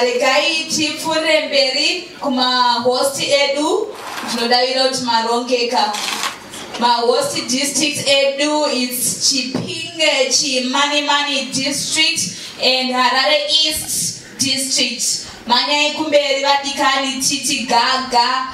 regai tifure mberi kuma host edu tinodavira kuti marongeka. My host district edu is Chipinge Chimani district and Harare East district. Manya ikumberi vadikani titi gaga.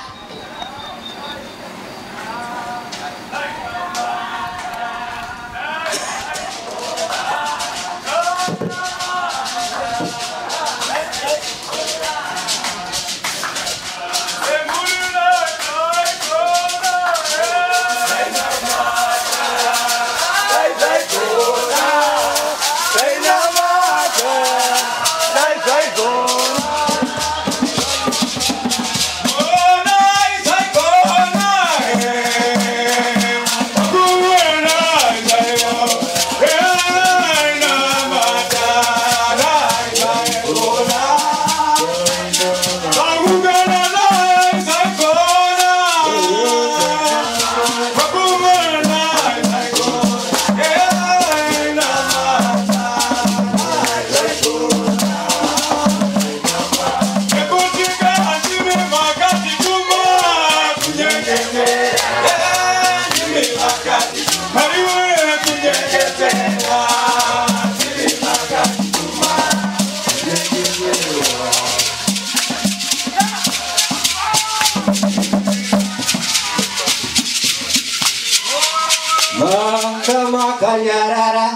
Makanyarara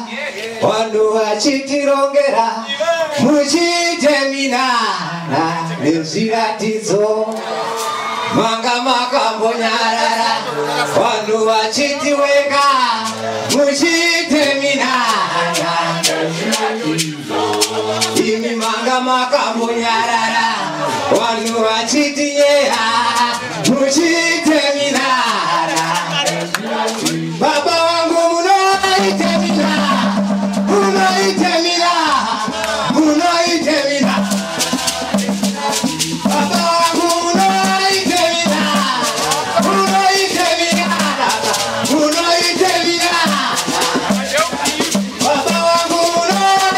wanu achitirongera muchitemina nezviratidzo manga makambonyarara wanu achitiweka muchitemina imi manga makambonyarara wanu achitinyeha muchitemina baba wangu munoitemina baba wangu munoitemina baba wangu munoitemina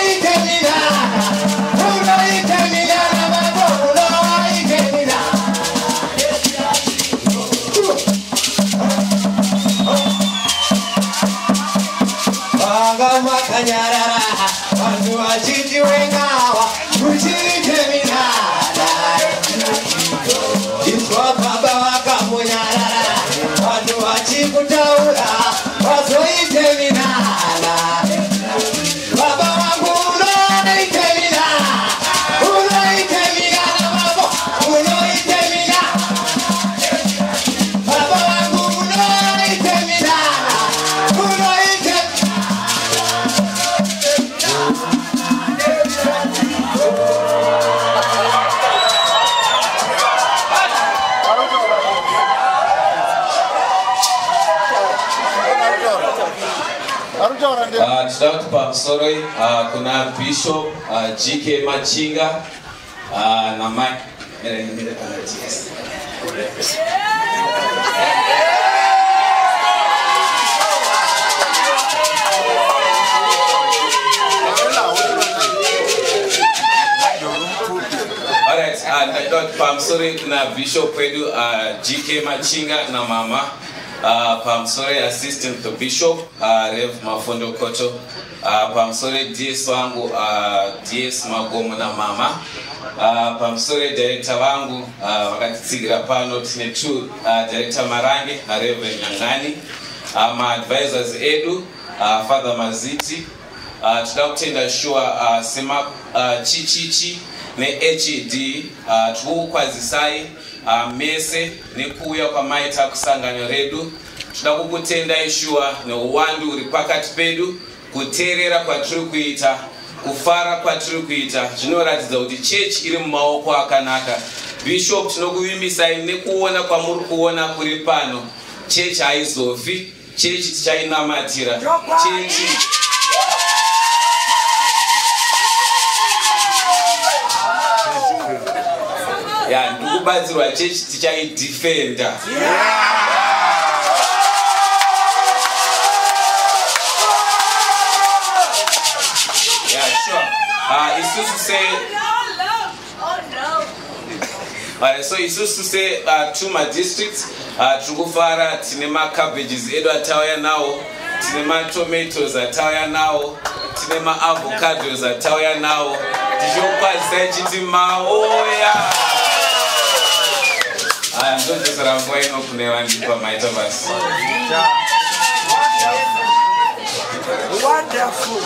Makanyarara, wanu achitiwengawa, muchitemina. Iswa baba wakambonyarara, wanu achikutaura, wazoitemina. Baba wangu unoitemina, babo, unoitemina. Baba wangu unoitemina, Shout Sorry, kuna Bishop GK Machinga na Mike. Alright, sorry kuna Bishop wedu GK Machinga na mama. Sorry assistant to Bishop Rev Mafondo Koto. Sorry DS wangu DS Magomo na mama. Sorry director wangu wakatitsigira pano tine true director Marangi na Rev Nyangani. My advisors Edu, Father Maziti. Tudakutenda sure sema chichichi ne HED tukwazisai mese nekuya kwa maita kusanganyo redu tudakukutenda ishua ne uwandu uri pakati pedu kuterera kwa turi kuita kufara kwa turi kuita zvinoratidza kuti church iri mumaoko akanaka. Bishop tinokuvimbisai nekuona kwamuri kuona kuri pano church haizofi, church tichainamatira, church ndikubatsirwa church tichaidefenda. Isusu say So isusu se two districts tukufara tine ma cabbages edu atauya nawo, tine ma tomatoes atauya nawo, tine ma avocados atauya nawo. Tichokwazi chiti maoya. Ndozvizira nguva ino kune vandipa maita basi. Wonderful.